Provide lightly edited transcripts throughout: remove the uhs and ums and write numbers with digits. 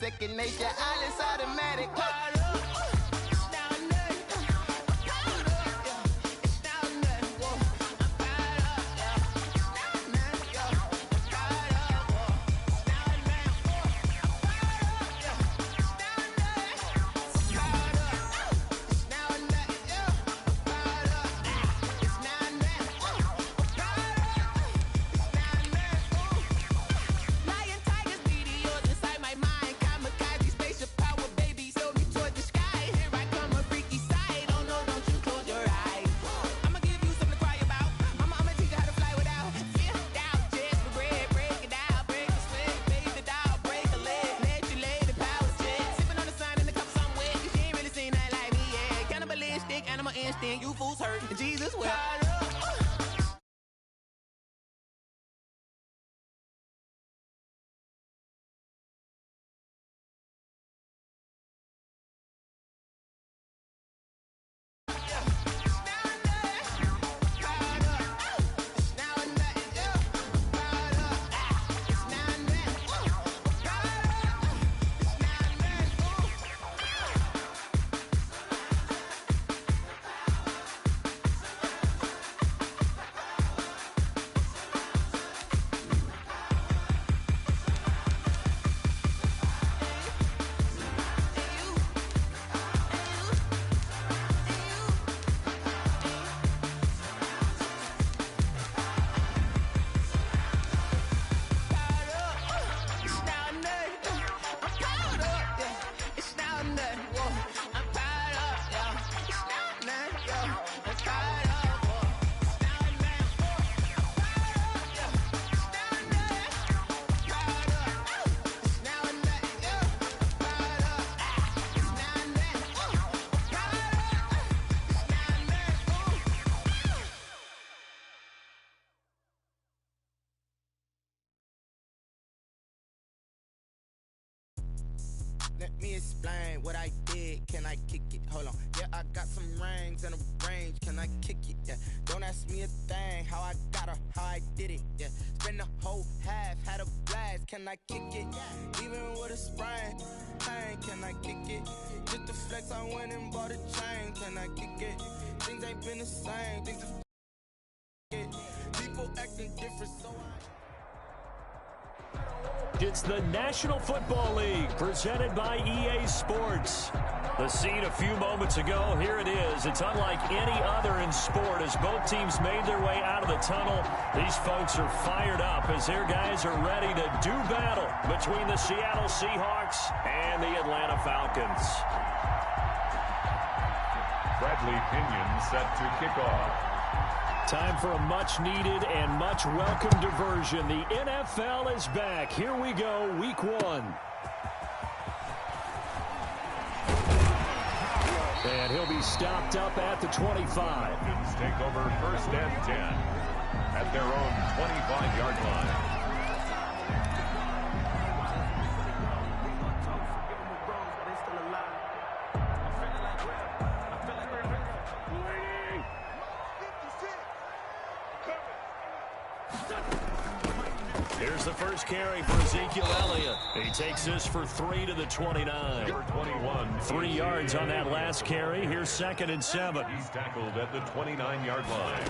second nature. All is automatic. You fools hurt. Jesus will. Let me explain what I did. Can I kick it? Hold on. Yeah, I got some rings and a range. Can I kick it? Yeah. Don't ask me a thing. How I got her, how I did it. Yeah. Spend the whole half, had a blast. Can I kick it? Even with a sprain. Pain, can I kick it? Just to flex, I went and bought a chain. Can I kick it? Things ain't been the same. Things are people acting different, so It's the National Football League presented by EA Sports. The scene a few moments ago, here it is. It's unlike any other in sport as both teams made their way out of the tunnel. These folks are fired up as their guys are ready to do battle between the Seattle Seahawks and the Atlanta Falcons. Bradley Pinion set to kick off. Time for a much-needed and much-welcome diversion. The NFL is back. Here we go, Week 1. And he'll be stopped up at the 25. Falcons take over 1st and 10 at their own 25-yard line. Here's the first carry for Ezekiel Elliott. He takes this for 3 to the 29. 21. 3 yards on that last carry. Here's 2nd and 7. He's tackled at the 29-yard line.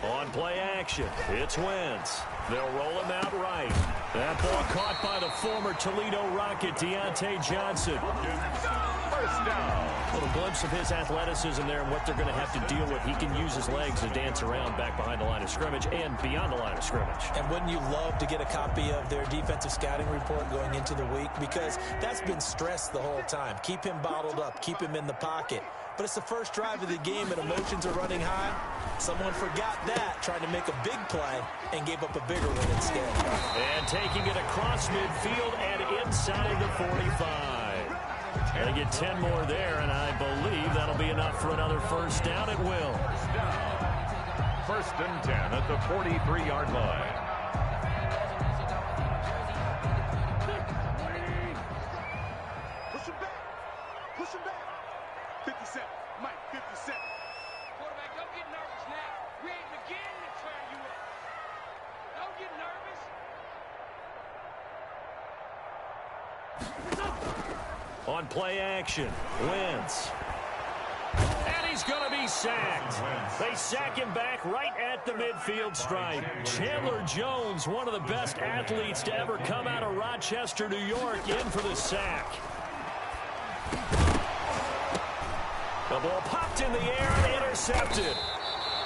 On play action, it's Wentz. They'll roll him out right. That ball caught by the former Toledo Rocket, Deontay Johnson. First down. A little glimpse of his athleticism there and what they're going to have to deal with. He can use his legs to dance around back behind the line of scrimmage and beyond the line of scrimmage. And wouldn't you love to get a copy of their defensive scouting report going into the week? Because that's been stressed the whole time. Keep him bottled up. Keep him in the pocket. But it's the first drive of the game and emotions are running high. Someone forgot that, trying to make a big play, and gave up a bigger one instead. And taking it across midfield and inside the 45. They get 10 more there, and I believe that'll be enough for another first down. It will. First down. 1st and 10 at the 43-yard line. Push him back. Push him back. 57. Mike, 57. Quarterback, don't get nervous now. We ain't beginning to turn you up. Don't get nervous. On play action, Wentz. And he's going to be sacked. They sack him back right at the midfield stripe. Chandler Jones, one of the best athletes to ever come out of Rochester, New York, in for the sack. The ball popped in the air and intercepted.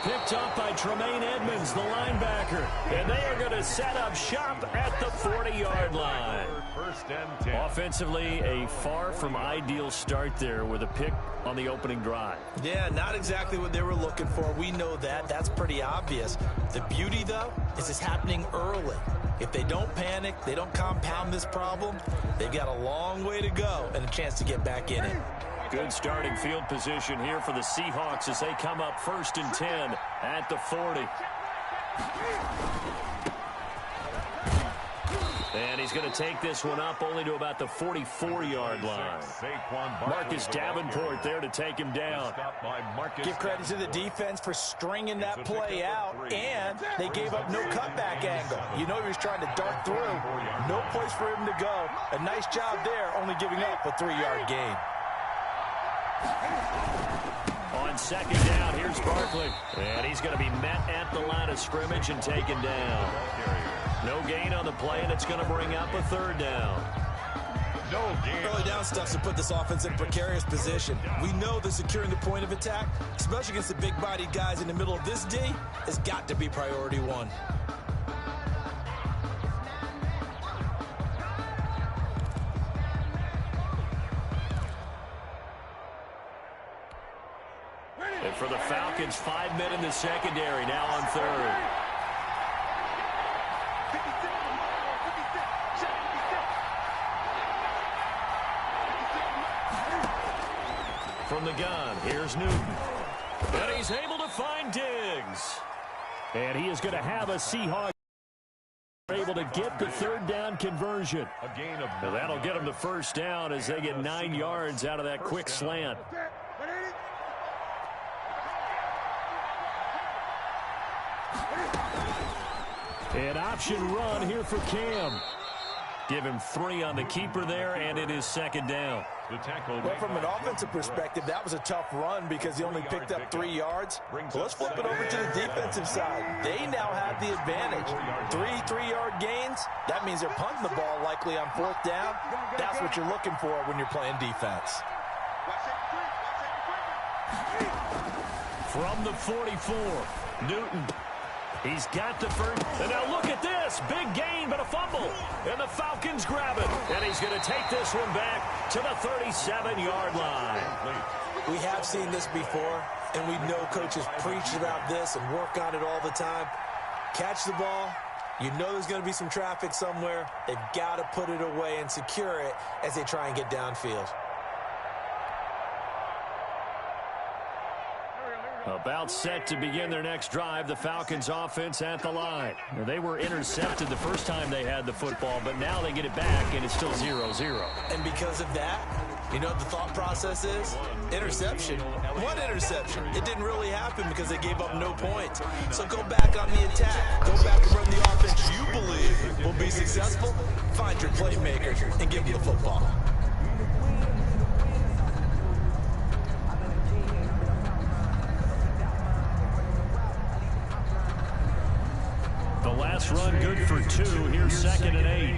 Picked up by Tremaine Edmonds, the linebacker. And they are going to set up shop at the 40-yard line. First and 10. Offensively, a far from ideal start there with a pick on the opening drive. Yeah, not exactly what they were looking for. We know that. That's pretty obvious. The beauty, though, is it's happening early. If they don't panic, they don't compound this problem, they've got a long way to go and a chance to get back in it. Good starting field position here for the Seahawks as they come up 1st and 10 at the 40. And he's going to take this one up only to about the 44-yard line. Marcus Davenport there to take him down. Give credit to the defense for stringing that play out, and they gave up no cutback angle. You know he was trying to dart through. No place for him to go. A nice job there, only giving up a 3-yard gain. On second down, here's Barkley. And he's going to be met at the line of scrimmage and taken down. No gain on the play, and it's going to bring up a 3rd down. No gain. Early down stuff to put this offense in precarious position. We know that securing the point of attack, especially against the big-bodied guys in the middle of this D, has got to be priority 1. And for the Falcons, 5 men in the secondary, now on 3rd. From the gun, here's Newton. And he's able to find Diggs. And he is going to have a Seahawks able to get the 3rd down conversion. Now that'll get them the 1st down as they get 9 yards out of that quick slant. An option run here for Cam. Give him 3 on the keeper there, and it is 2nd down. Well, from an offensive perspective, that was a tough run because he only picked up 3 yards. But let's flip it over to the defensive side. They now have the advantage. 3-3-yard gains, that means they're punting the ball likely on 4th down. That's what you're looking for when you're playing defense. From the 44, Newton. He's got the 1st. And now look at this. Big gain, but a fumble. And the Falcons grab it. And he's going to take this one back to the 37-yard line. We have seen this before, and we know coaches preach about this and work on it all the time. Catch the ball. You know there's going to be some traffic somewhere. They've got to put it away and secure it as they try and get downfield. About set to begin their next drive, the Falcons offense at the line. Now, they were intercepted the first time they had the football, but now they get it back, and it's still 0-0. And because of that, you know what the thought process is? Interception. What interception? It didn't really happen because they gave up no points. So go back on the attack. Go back and run the offense you believe will be successful. Find your playmakers and give them the football. The last run good for 2. Here's 2nd and 8.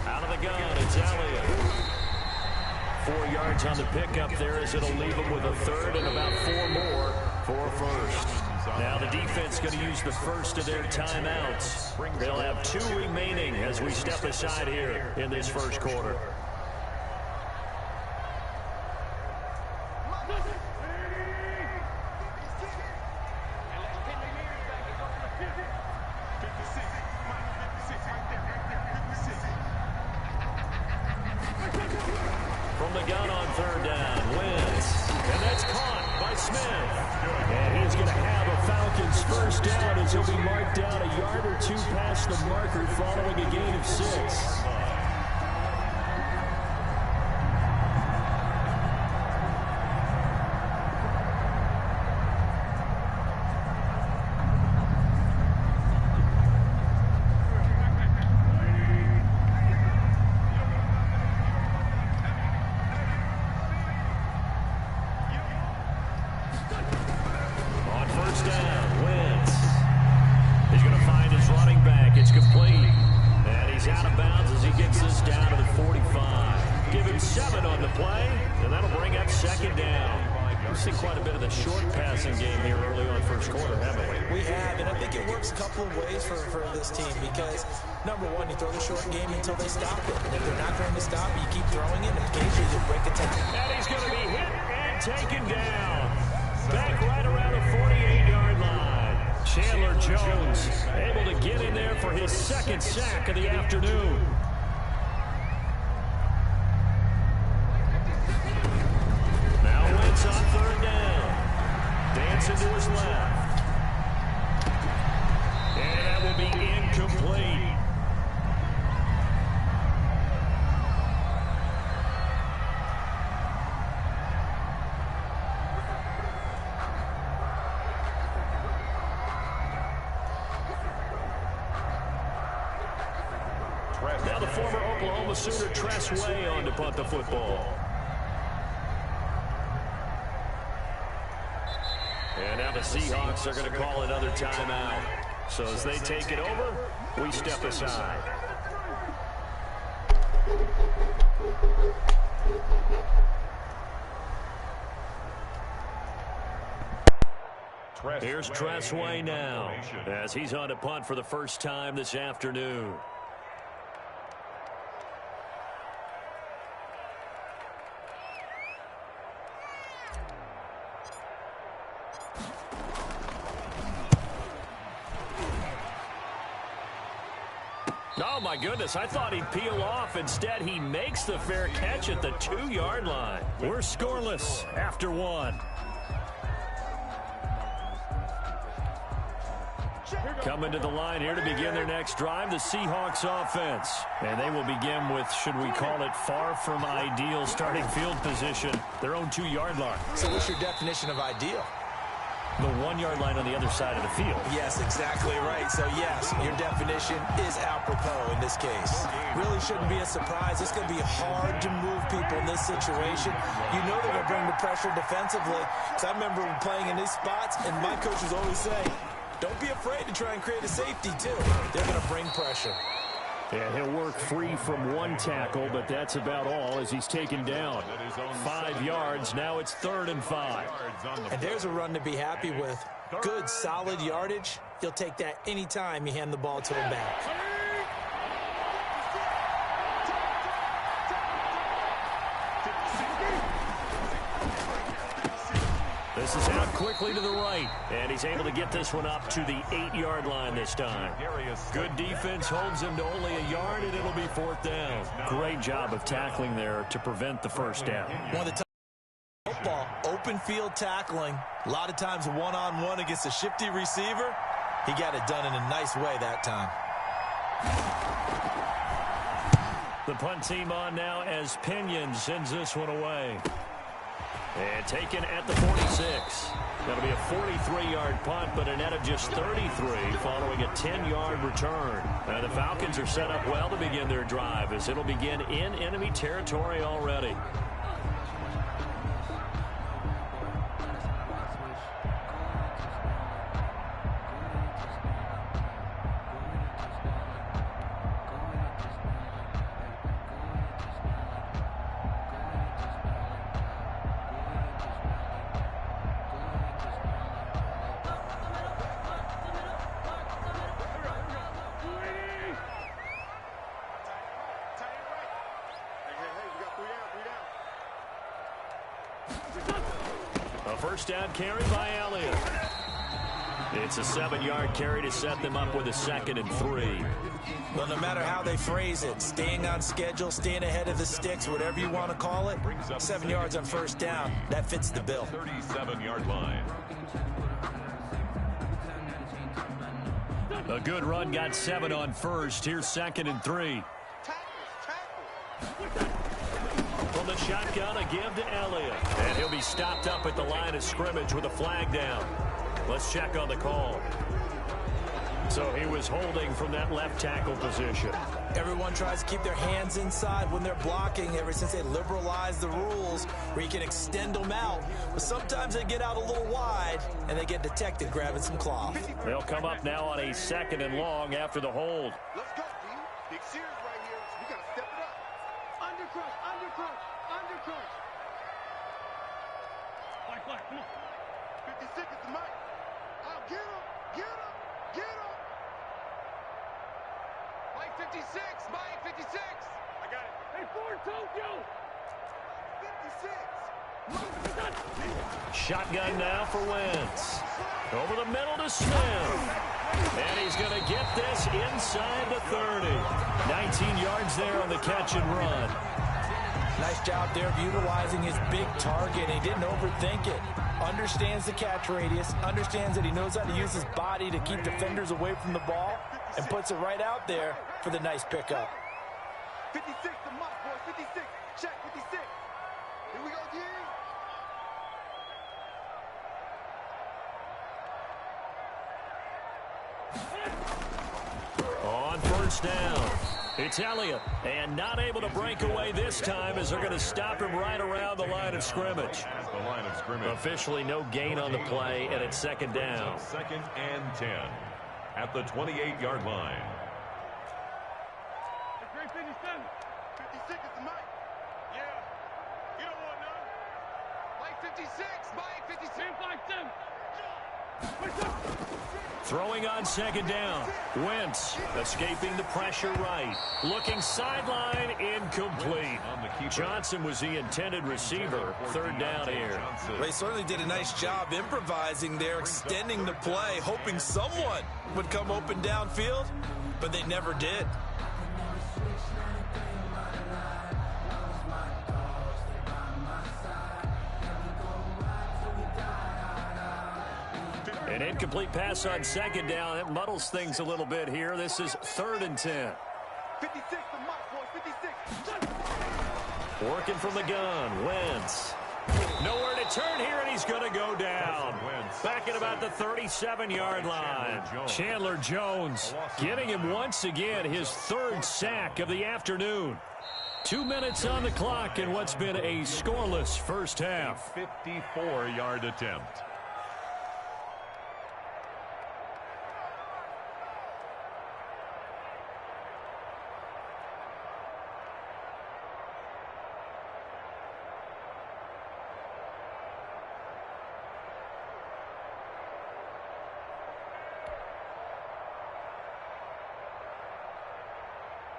Out of the gun, it's Elliott. 4 yards on the pickup there as it'll leave them with a 3rd and about 4 more for a 1st. Now the defense going to use the 1st of their timeouts. They'll have 2 remaining as we step aside here in this 1st quarter. From the gun on 3rd down, Wentz. And that's caught by Smith. And he's going to have a Falcons 1st down as he'll be marked down a yard or 2 past the marker following a gain of 6. Give him 7 on the play, and that'll bring up second down. We've seen quite a bit of the short passing game here early on first quarter, haven't we? We have, and I think it works a couple of ways for this team because, number one, you throw the short game until they stop it. And if they're not going to stop it, you keep throwing it, and occasionally you break a tackle. And he's going to be hit and taken down. Back right around the 48-yard line. Chandler Jones able to get in there for his second sack of the afternoon. On third down. Dancing to his left. And that will be incomplete. Now the former Oklahoma Sooner Tress Way on to punt the football. And now the Seahawks are going to call another timeout. So as they take it over, we step aside. Here's Tress Way now as he's on to punt for the first time this afternoon. Oh, my goodness. I thought he'd peel off. Instead, he makes the fair catch at the 2-yard line. We're scoreless after 1. Coming to the line here to begin their next drive, the Seahawks offense. And they will begin with, should we call it, far from ideal starting field position, their own 2-yard line. So what's your definition of ideal? The 1-yard line on the other side of the field. Yes, exactly right. So, yes, your definition is apropos in this case. Really shouldn't be a surprise. It's going to be hard to move people in this situation. You know they're going to bring the pressure defensively. Because I remember playing in these spots, and my coaches always say, don't be afraid to try and create a safety, too. They're going to bring pressure. Yeah, he'll work free from 1 tackle, but that's about all as he's taken down. 5 yards. Now it's 3rd and 5. And there's a run to be happy with. Good, solid yardage. He'll take that anytime you hand the ball to him back. This is out quickly to the right, and he's able to get this one up to the 8-yard line this time. Good defense holds him to only a yard, and it'll be 4th down. Great job of tackling there to prevent the first down. One of the times football, open field tackling, a lot of times one-on-one against a shifty receiver. He got it done in a nice way that time. The punt team on now as Pinion sends this one away. And taken at the 46. That'll be a 43-yard punt, but a net of just 33 following a 10-yard return. And the Falcons are set up well to begin their drive as it'll begin in enemy territory already. First down carry by Elliott. It's a 7-yard carry to set them up with a 2nd and 3. Well, no matter how they phrase it, staying on schedule, staying ahead of the sticks, whatever you want to call it, 7 yards on first down, that fits the bill. 37-yard line. A good run got 7 on first. Here's 2nd and 3. From the shotgun, a give to Elliott. And he'll be stopped up at the line of scrimmage with a flag down. Let's check on the call. So he was holding from that left tackle position. Everyone tries to keep their hands inside when they're blocking ever since they liberalized the rules where you can extend them out. But sometimes they get out a little wide and they get detected grabbing some cloth. They'll come up now on a 2nd and long after the hold. Let's go, D. Big series right here. We got to step it up. Undercrush, undercrush, undercrush. Black, come on. 56 is the mic. Oh, get him, get him, get him. Mike 56, Mike 56. I got it. Hey, Ford Tokyo. 56. Shotgun now for Wentz. Over the middle to Smith. And he's going to get this inside the 30. 19 yards there on the catch and run. Nice job there of utilizing his big target. He didn't overthink it. Understands the catch radius. Understands that he knows how to use his body to keep defenders away from the ball. And puts it right out there for the nice pickup. 56 the mic, boys. 56. Check 56. Here we go, G. On first down, it's Elliott. And not able to break away this time as they're going to stop him right around the line of scrimmage. At the line of scrimmage. Officially no gain on the play, and it's second down. Second and 10 at the 28-yard line. Hey, Great 57. 56 is the mic. Yeah. You don't want none. Mike 56, Mike 56. 10-5-7. Throwing on second down. Wentz escaping the pressure right. Looking sideline, incomplete. Johnson was the intended receiver. Third down here. They certainly did a nice job improvising there, extending the play, hoping someone would come open downfield, but they never did. An incomplete pass on second down. It muddles things a little bit here. This is third and 10. 56 the mic, boys. 56. Working from the gun. Wentz. Nowhere to turn here, and he's going to go down. Back at about the 37-yard line. Chandler Jones getting him once again his third sack of the afternoon. 2 minutes on the clock in what's been a scoreless first half. 54-yard attempt.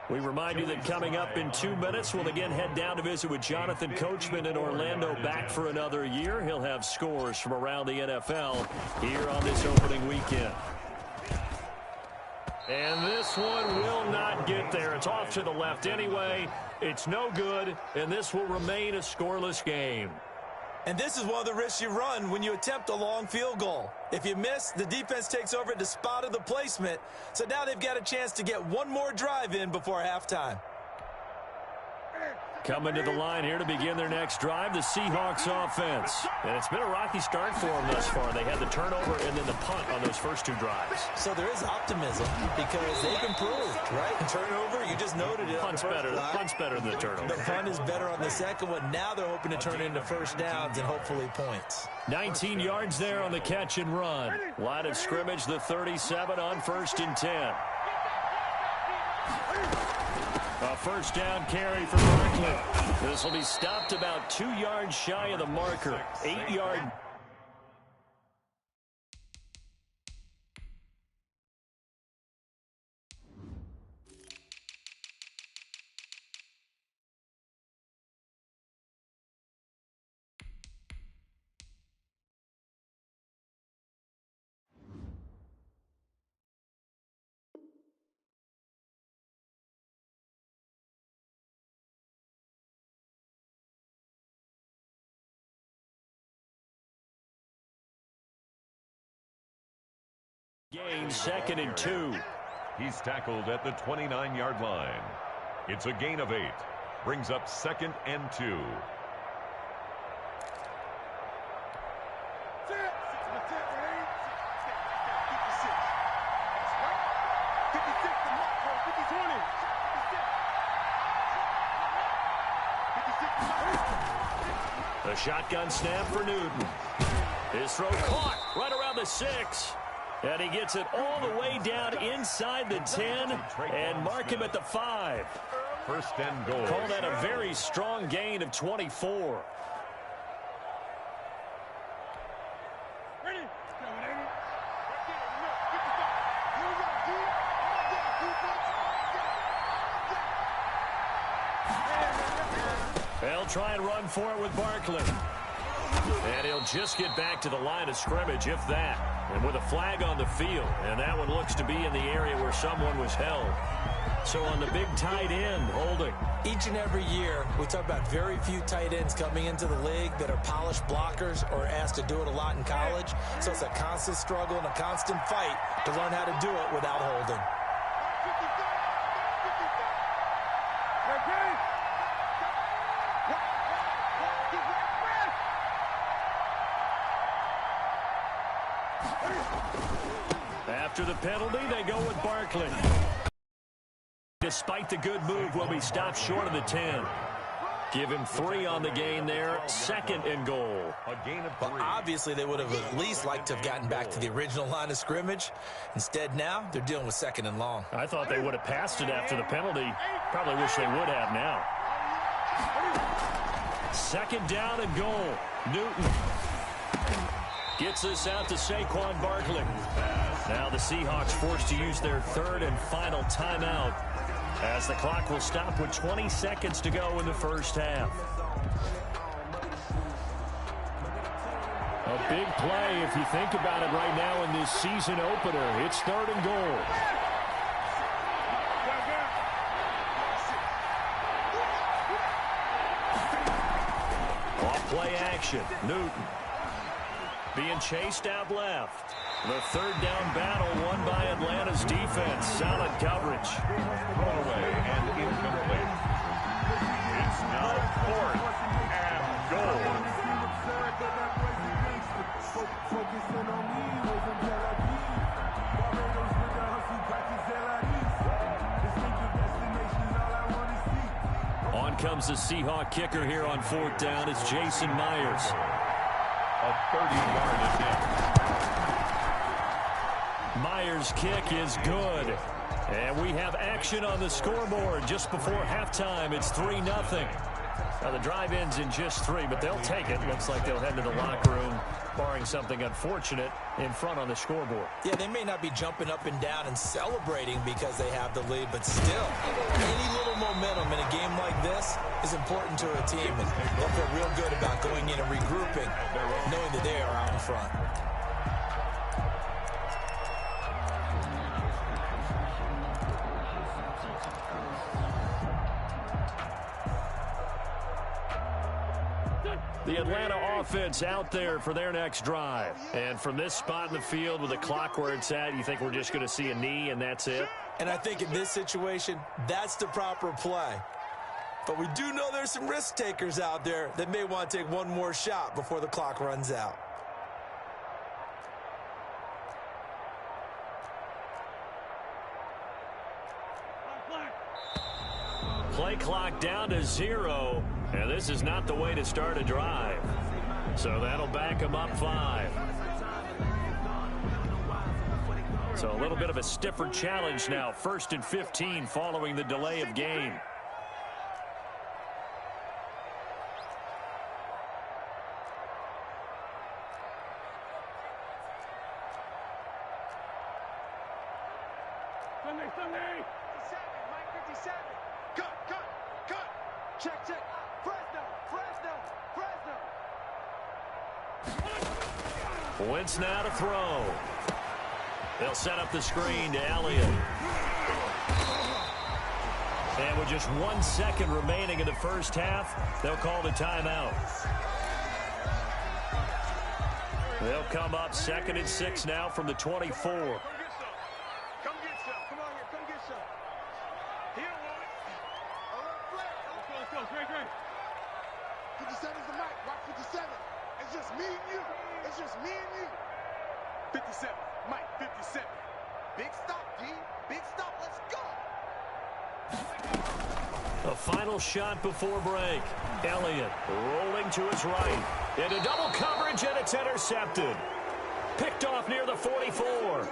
We remind you that coming up in 2 minutes, we'll again head down to visit with Jonathan Coachman in Orlando, back for another year. He'll have scores from around the NFL here on this opening weekend. And this one will not get there. It's off to the left anyway. It's no good, and this will remain a scoreless game. And this is one of the risks you run when you attempt a long field goal. If you miss, the defense takes over at the spot of the placement. So now they've got a chance to get one more drive in before halftime. Coming to the line here to begin their next drive, the Seahawks offense. And it's been a rocky start for them thus far. They had the turnover and then the punt on those first two drives. So there is optimism because they've improved, right? Turnover, you just noted it. Punt's better than the turnover. The punt is better on the second one. Now they're hoping to turn it into first downs and hopefully points. 19 yards there on the catch and run. Line of scrimmage, the 37 on first and 10. A first down carry for Barkley. This will be stopped about 2 yards shy of the marker. 8-yard. Gain, second and 2. He's tackled at the 29-yard line. It's a gain of 8. Brings up second and 2. The shotgun snap for Newton. His throw caught right around the 6. And he gets it all the way down inside the 10 and mark him at the 5. first and goal. Call that a very strong gain of 24. They'll try and run for it with Barkley. And he'll just get back to the line of scrimmage, if that. And with a flag on the field. And that one looks to be in the area where someone was held. So on the big tight end, holding. Each and every year, we talk about very few tight ends coming into the league that are polished blockers or asked to do it a lot in college. So it's a constant struggle and a constant fight to learn how to do it without holding. After the penalty, they go with Barkley. Despite the good move, will be stopped short of the 10. Give him 3 on the gain there. Second and goal. A gain of 3. Well, obviously, they would have at least liked to have gotten back to the original line of scrimmage. Instead, now, they're dealing with second and long. I thought they would have passed it after the penalty. Probably wish they would have now. Second down and goal. Newton gets this out to Saquon Barkley. Now the Seahawks forced to use their third and final timeout as the clock will stop with 20 seconds to go in the first half. A big play if you think about it right now in this season opener. It's third and goal. Off play action. Newton being chased out left. The third down battle won by Atlanta's defense. Solid coverage. Throwaway and incomplete. It's now fourth and goal. On comes the Seahawk kicker here on fourth down. It's Jason Myers. A 30-yard attempt. Myers' kick is good. And we have action on the scoreboard just before halftime. It's 3-0. Now the drive ends in just 3, but they'll take it. Looks like they'll head to the locker room, barring something unfortunate, in front on the scoreboard. Yeah, they may not be jumping up and down and celebrating because they have the lead, but still, any little momentum in a game like this is important to a team, and they'll feel real good about going in and regrouping, knowing that they are out in front. The Atlanta offense out there for their next drive. And from this spot in the field with the clock where it's at, you think we're just going to see a knee and that's it? And I think in this situation, that's the proper play. But we do know there's some risk takers out there that may want to take one more shot before the clock runs out. Play clock down to 0, and this is not the way to start a drive. So that'll back them up 5. So a little bit of a stiffer challenge now. 1st and 15 following the delay of game. Sunday. 57, Mike 57. Cut. Check. Fresno. Wentz now to throw. They'll set up the screen to Elliott. And with just 1 second remaining in the first half, they'll call the timeout. They'll come up 2nd and 6 now from the 24. A final shot before break. Elliott rolling to his right. Into double coverage, and it's intercepted. Picked off near the 44.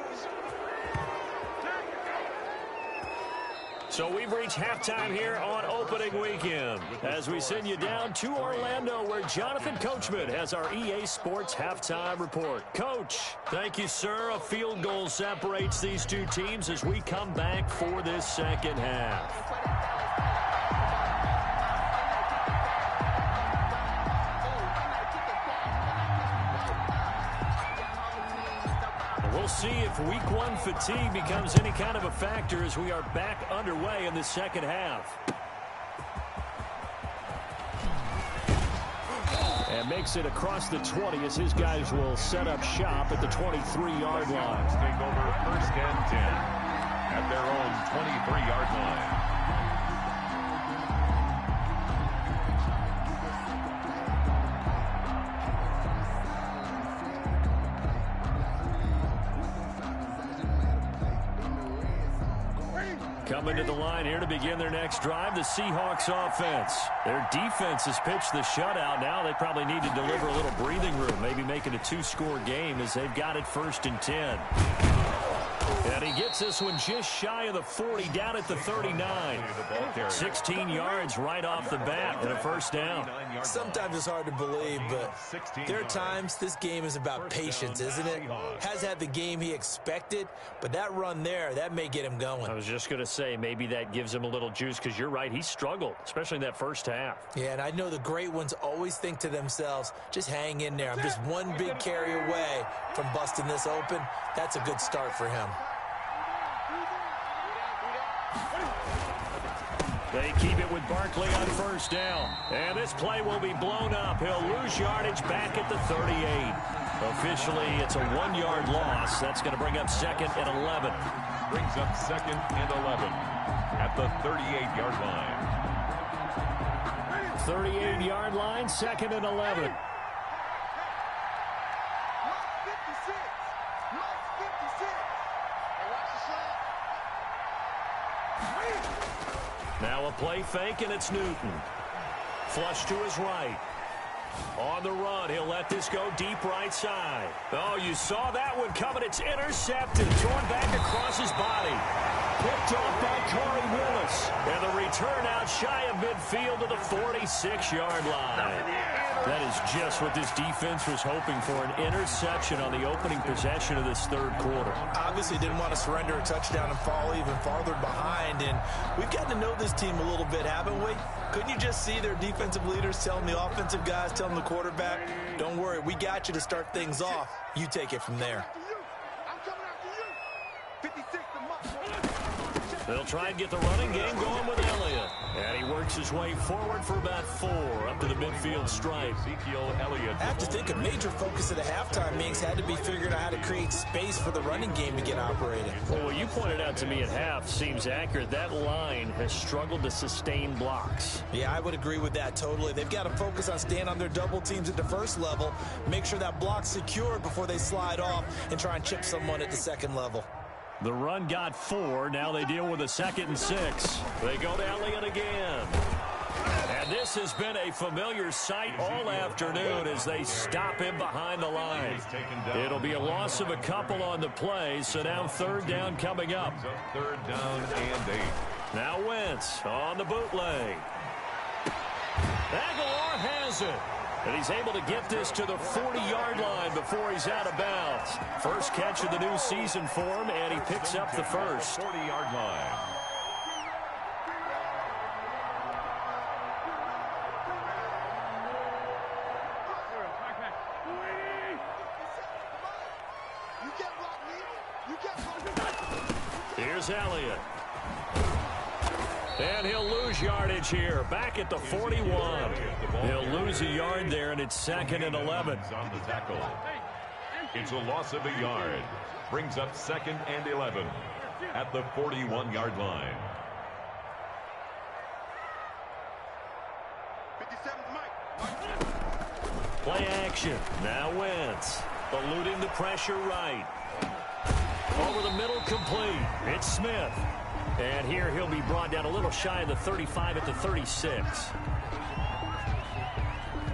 So we've reached halftime here on opening weekend as we send you down to Orlando where Jonathan Coachman has our EA Sports halftime report. Coach, thank you, sir. A field goal separates these two teams as we come back for this second half. We'll see if week one fatigue becomes any kind of a factor as we are back underway in the second half. And makes it across the 20 as his guys will set up shop at the 23-yard line. Take over 1st and 10 at their own 23-yard line. Coming to the line here to begin their next drive, the Seahawks offense. Their defense has pitched the shutout. Now they probably need to deliver a little breathing room, maybe make it a 2-score game as they've got it 1st and 10. And he gets this one just shy of the 40, down at the 39. 16 yards right off the bat and a 1st down. Sometimes it's hard to believe, but there are times this game is about patience, isn't it? Has had the game he expected, but that run there, that may get him going. I was just going to say, maybe that gives him a little juice because you're right, he struggled, especially in that first half. Yeah, and I know the great ones always think to themselves, just hang in there. I'm just one big carry away from busting this open. That's a good start for him. They keep it with Barkley on 1st down. And this play will be blown up. He'll lose yardage back at the 38. Officially, it's a 1-yard loss. That's going to bring up 2nd and 11. Brings up 2nd and 11 at the 38-yard line. 38-yard line, 2nd and 11. Now a play fake, and it's Newton. Flush to his right. On the run, he'll let this go deep right side. Oh, you saw that one coming. It's intercepted. Torn back across his body. Picked off by Corey Willis. And the return out shy of midfield to the 46-yard line. That is just what this defense was hoping for, an interception on the opening possession of this 3rd quarter. Obviously didn't want to surrender a touchdown and fall even farther behind, and we've got to know this team a little bit, haven't we? Couldn't you just see their defensive leaders telling the offensive guys, telling the quarterback, don't worry, we got you to start things off. You take it from there. They'll try and get the running game going with Elliott. And he works his way forward for about 4 up to the midfield stripe. Ezekiel Elliott. I have to think a major focus of the halftime meetings had to be figuring out how to create space for the running game to get operating. Well, what you pointed out to me at half seems accurate. That line has struggled to sustain blocks. Yeah, I would agree with that totally. They've got to focus on staying on their double teams at the 1st level, make sure that block's secured before they slide off and try and chip someone at the 2nd level. The run got 4. Now they deal with a 2nd and 6. They go to Elliott again. And this has been a familiar sight all afternoon as they stop him behind the line. It'll be a loss of a couple on the play, so now 3rd down coming up. 3rd down and 8. Now Wentz on the bootleg. Aguilar has it. And he's able to get this to the 40-yard line before he's out of bounds. First catch of the new season for him, and he picks up the 1st. 40-yard line. Here's Elliott. And he'll lose yardage here, back at the 41. He'll lose a yard there, and it's 2nd and 11. On the tackle. It's a loss of a yard. Brings up 2nd and 11 at the 41-yard line. 57's Mike. Play action. Now Wentz. Eluding the pressure right. Over the middle, complete. It's Smith. And here he'll be brought down a little shy of the 35 at the 36.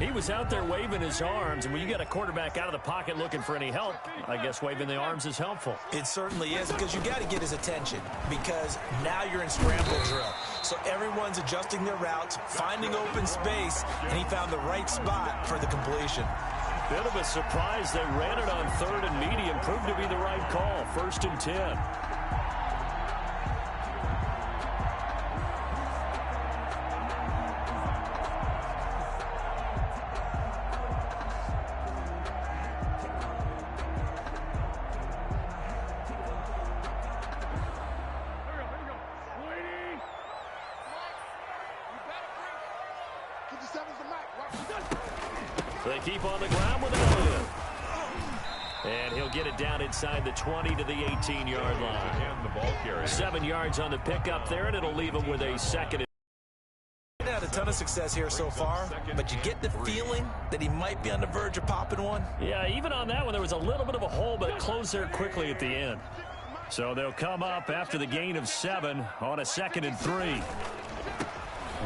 He was out there waving his arms, and when you get a quarterback out of the pocket looking for any help, I guess waving the arms is helpful. It certainly is, because you got to get his attention, because now you're in scramble drill. So everyone's adjusting their routes, finding open space, and he found the right spot for the completion. Bit of a surprise. They ran it on 3rd and medium. Proved to be the right call. 1st and 10. They keep on the ground with Elliott. And he'll get it down inside the 20 to the 18-yard line. 7 yards on the pickup there, and it'll leave him with a 2nd. He had a ton of success here so far, but you get the feeling that he might be on the verge of popping one. Yeah, even on that one, there was a little bit of a hole, but it closed there quickly at the end. So they'll come up after the gain of 7 on a 2nd and 3.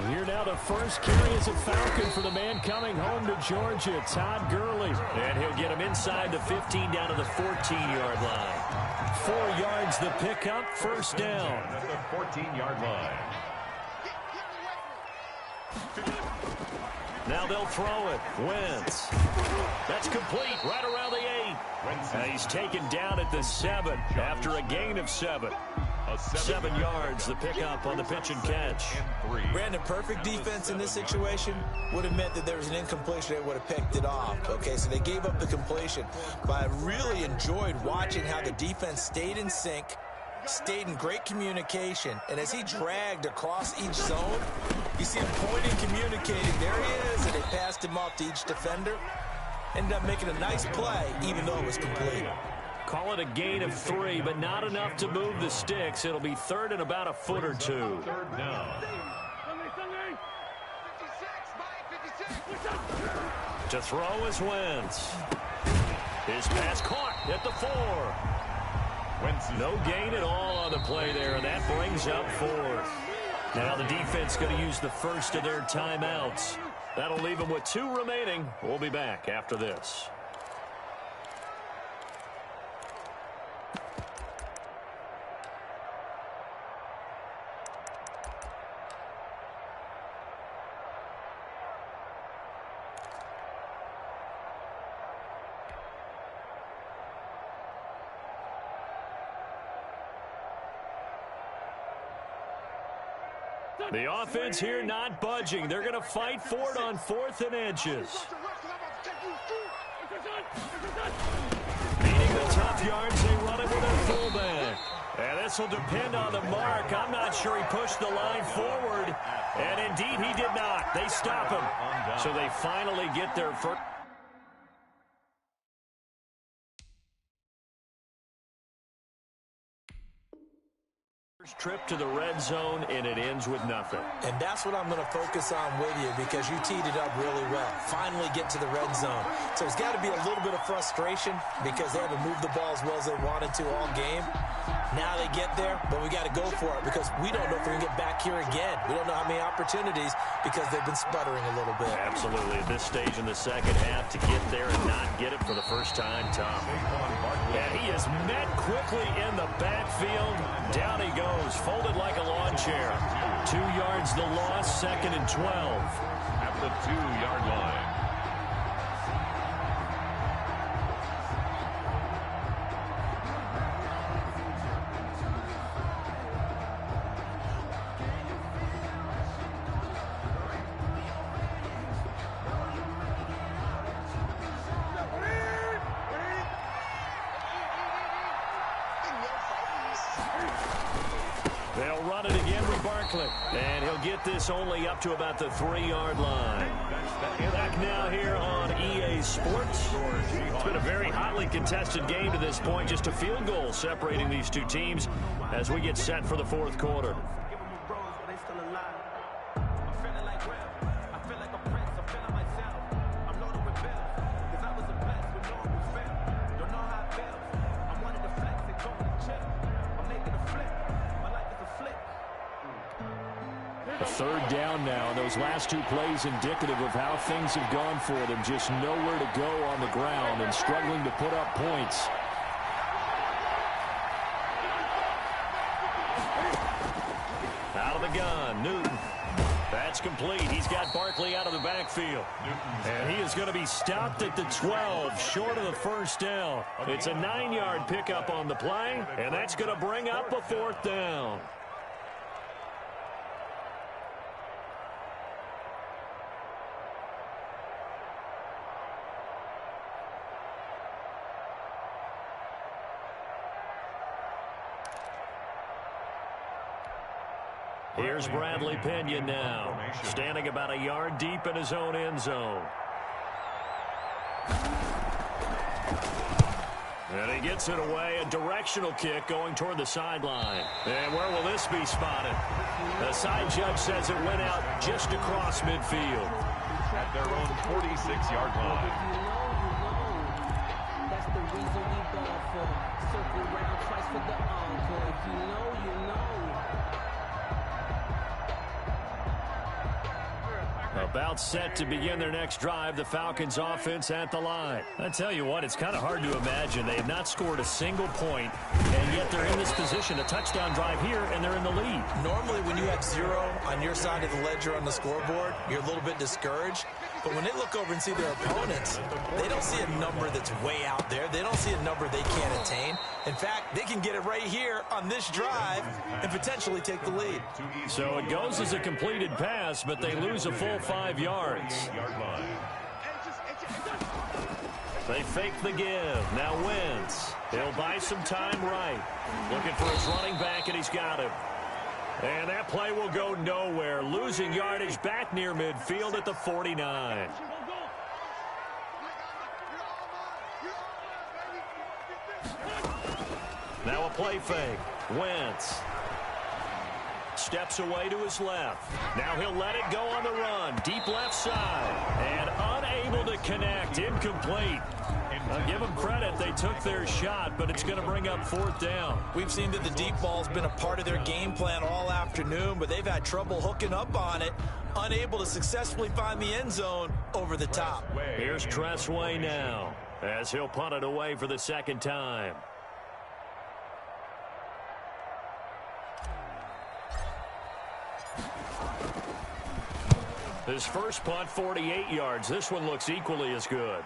Here now the first carry is a Falcon for the man coming home to Georgia, Todd Gurley. And he'll get him inside the 15 down to the 14-yard line. 4 yards the pickup, 1st down. At the 14-yard line. Now they'll throw it. Wentz. That's complete right around the 8. And he's taken down at the 7 after a gain of 7. 7 yards, the pickup on the pitch and catch. Brandon, perfect defense in this situation would have meant that there was an incompletion. They would have picked it off. Okay, so they gave up the completion. But I really enjoyed watching how the defense stayed in sync, stayed in great communication. And as he dragged across each zone, you see him pointing, communicating. There he is, and they passed him off to each defender. Ended up making a nice play, even though it was complete. Call it a gain of 3, but not enough to move the sticks. It'll be 3rd and about a foot or 2. 3rd down. To throw is Wentz. His pass caught at the 4. No gain at all on the play there, and that brings up 4th. Now the defense going to use the first of their timeouts. That'll leave them with 2 remaining. We'll be back after this. The offense here not budging. They're going to fight for it on 4th and inches. Beating the tough yards, they run it with their fullback. And this will depend on the mark. I'm not sure he pushed the line forward. And indeed, he did not. They stop him. So they finally get their first. Trip to the red zone, and it ends with nothing. And that's what I'm going to focus on with you, because you teed it up really well. Finally get to the red zone. So there's got to be a little bit of frustration because they haven't moved the ball as well as they wanted to all game. Now they get there, but we got to go for it because we don't know if we're going to get back here again. We don't know how many opportunities because they've been sputtering a little bit. Absolutely. At this stage in the second half, to get there and not get it for the first time, tough. And he is met quickly in the backfield. Down he goes, folded like a lawn chair. 2 yards the loss, 2nd and 12. At the 2-yard line. They'll run it again with Barkley. And he'll get this only up to about the 3-yard line. Back now here on EA Sports. It's been a very hotly contested game to this point. Just a field goal separating these two teams as we get set for the 4th quarter. A third down now, and those last two plays indicative of how things have gone for them. Just nowhere to go on the ground and struggling to put up points. Out of the gun, Newton. That's complete. He's got Barkley out of the backfield. And he is going to be stopped at the 12, short of the first down. It's a 9-yard pickup on the play, and that's going to bring up a fourth down. Here's Bradley Pena now, standing about a yard deep in his own end zone. And he gets it away, a directional kick going toward the sideline. And where will this be spotted? The side judge says it went out just across midfield. At their own 46-yard line. That's the reason we ball for. Circle around twice for the encore. If you know, you know. About set to begin their next drive, the Falcons offense at the line. I tell you what, it's kind of hard to imagine. They have not scored a single point, and yet they're in this position. A touchdown drive here, and they're in the lead. Normally, when you have 0 on your side of the ledger on the scoreboard, you're a little bit discouraged. But when they look over and see their opponents, they don't see a number that's way out there. They don't see a number they can't attain. In fact, they can get it right here on this drive and potentially take the lead. So it goes as a completed pass, but they lose a full 5 yards. They fake the give. Now Wentz. He'll buy some time right. Looking for his running back, and he's got him. And that play will go nowhere. Losing yardage back near midfield at the 49. Now a play fake. Wentz steps away to his left. Now he'll let it go on the run. Deep left side. And unable to connect. Incomplete. I'll give them credit. They took their shot, but it's going to bring up fourth down. We've seen that the deep ball's been a part of their game plan all afternoon, but they've had trouble hooking up on it. Unable to successfully find the end zone over the top. Here's Tressway now, as he'll punt it away for the second time. His first punt, 48 yards. This one looks equally as good.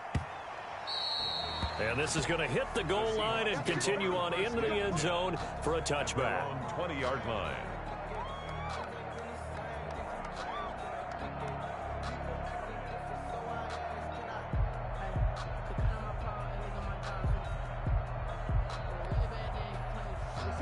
And this is going to hit the goal line and continue on into the end zone for a touchback. 20-yard line.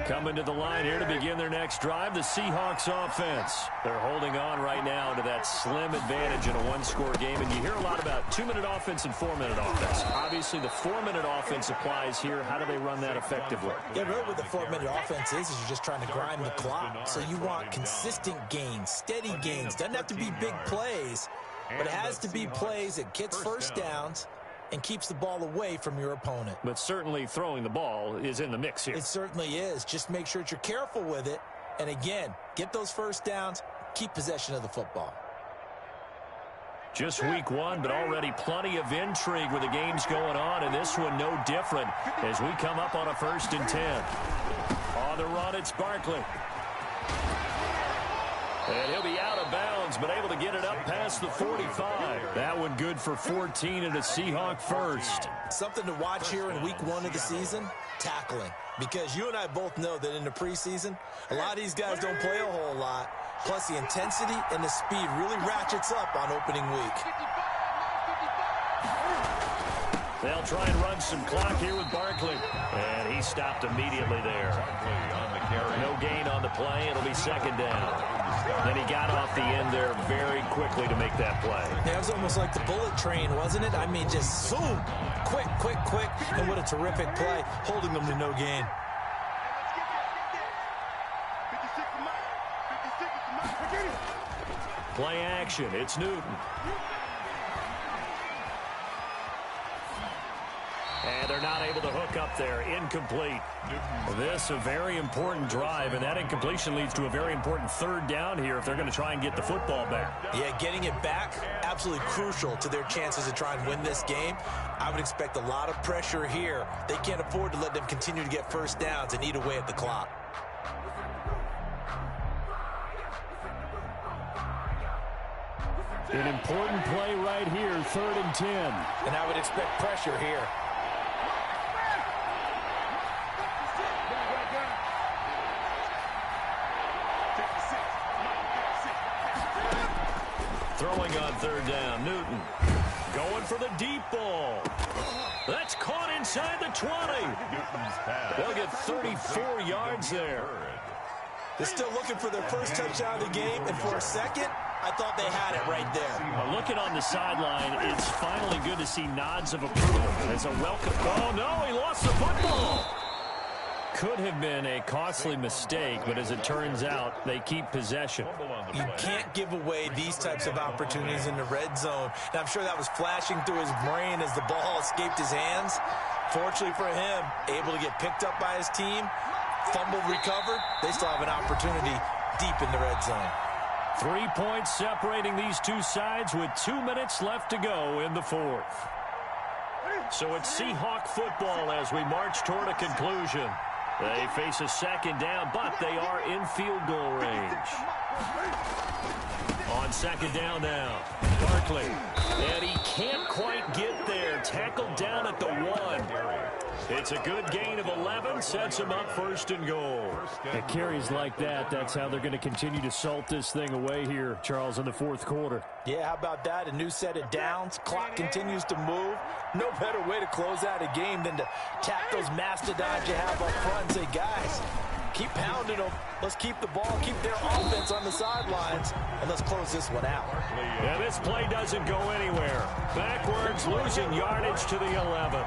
Coming to the line here to begin their next drive, the Seahawks offense. They're holding on right now to that slim advantage in a one-score game. And you hear a lot about 2-minute offense and 4-minute offense. Obviously, the 4-minute offense applies here. How do they run that effectively? Yeah, really what the 4-minute offense is you're just trying to grind the clock. So you want consistent gains, steady gains. Doesn't have to be big plays, but it has to be plays that gets first downs and keeps the ball away from your opponent. But certainly throwing the ball is in the mix here. It certainly is. Just make sure that you're careful with it. And again, get those first downs, keep possession of the football. Just week one, but already plenty of intrigue with the games going on, and this one no different as we come up on a 1st and 10. On the run, it's Barkley. And he'll be out of bounds, but able to get it up past the 45. That one good for 14 and a Seahawk first. Something to watch here in week 1 of the season, tackling. Because you and I both know that in the preseason, a lot of these guys don't play a whole lot. Plus the intensity and the speed really ratchets up on opening week. They'll try and run some clock here with Barkley. And he stopped immediately there. No gain on the play. It'll be 2nd down. Then he got off the end there very quickly to make that play. Yeah, it was almost like the bullet train, wasn't it? I mean, just zoom. Quick, quick, quick. And what a terrific play, holding them to no gain. Play action. It's Newton. And they're not able to hook up there. Incomplete. This a very important drive, and that incompletion leads to a very important third down here if they're going to try and get the football back. Yeah, getting it back, absolutely crucial to their chances to try and win this game. I would expect a lot of pressure here. They can't afford to let them continue to get first downs and eat away at the clock. An important play right here, 3rd and 10. And I would expect pressure here. Throwing on 3rd down, Newton. Going for the deep ball. That's caught inside the 20. They'll get 34 yards there. They're still looking for their first touchdown of the game, and for a second, I thought they had it right there. Looking on the sideline, it's finally good to see nods of approval. It's a welcome. Oh, no, he lost the football. Could have been a costly mistake, but as it turns out, they keep possession. You can't give away these types of opportunities in the red zone. And I'm sure that was flashing through his brain as the ball escaped his hands. Fortunately for him, able to get picked up by his team, fumbled, recovered. They still have an opportunity deep in the red zone. 3 points separating these two sides with 2 minutes left to go in the 4th. So it's Seahawk football as we march toward a conclusion. They face a 2nd down, but they are in field goal range. On 2nd down now, Barkley. And he can't quite get there. Tackled down at the 1. It's a good gain of 11, sets him up 1st and goal. It carries like that. That's how they're going to continue to salt this thing away here, Charles, in the 4th quarter. Yeah, how about that? A new set of downs. Clock continues to move. No better way to close out a game than to tap those mastodons you have up front and say, guys, keep pounding them. Let's keep the ball, keep their offense on the sidelines, and let's close this one out. Yeah, this play doesn't go anywhere. Backwards, losing yardage to the 11.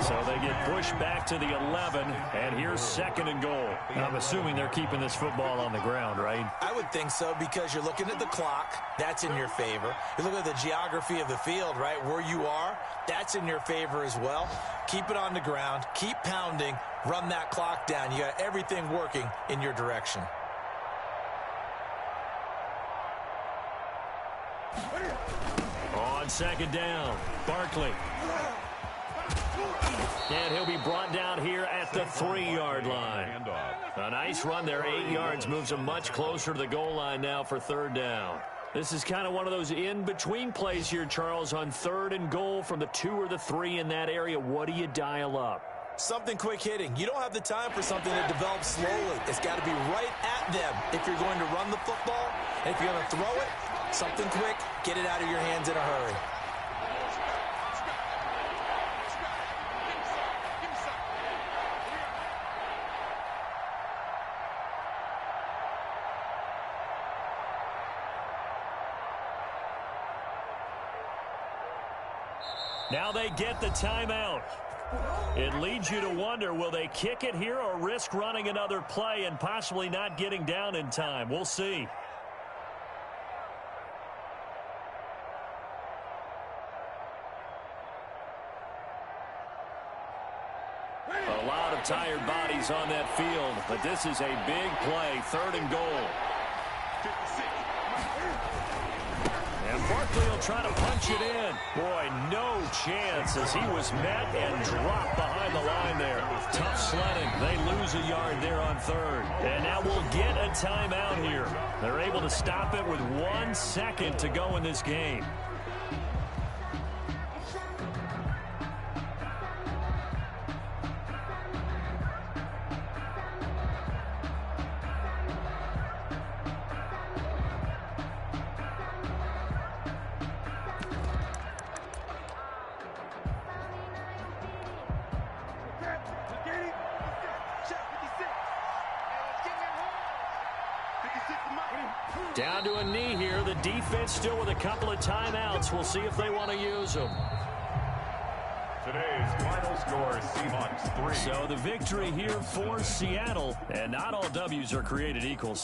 So they get pushed back to the 11, and here's 2nd and goal. I'm assuming they're keeping this football on the ground, right? I would think so, because you're looking at the clock. That's in your favor. You look at the geography of the field, right, where you are. That's in your favor as well. Keep it on the ground. Keep pounding. Run that clock down. You got everything working in your direction. On 2nd down, Barkley. And he'll be brought down here at the 3-yard line. A nice run there, 8 yards, moves him much closer to the goal line now for 3rd down. This is kind of one of those in-between plays here, Charles, on 3rd and goal from the 2 or the 3 in that area. What do you dial up? Something quick hitting. You don't have the time for something that develops slowly. It's got to be right at them if you're going to run the football. And if you're going to throw it, something quick, get it out of your hands in a hurry. Now they get the timeout. It leads you to wonder, will they kick it here or risk running another play and possibly not getting down in time? We'll see. A lot of tired bodies on that field, but this is a big play, 3rd and goal. And Barkley will try to punch it in. Boy, no chance as he was met and dropped behind the line there. Tough sledding. They lose a yard there on 3rd. And now we'll get a timeout here. They're able to stop it with 1 second to go in this game. Down to a knee here. The defense still with a couple of timeouts. We'll see if they want to use them. Today's final score, Seahawks 3. So the victory here for Seattle. And not all W's are created equal.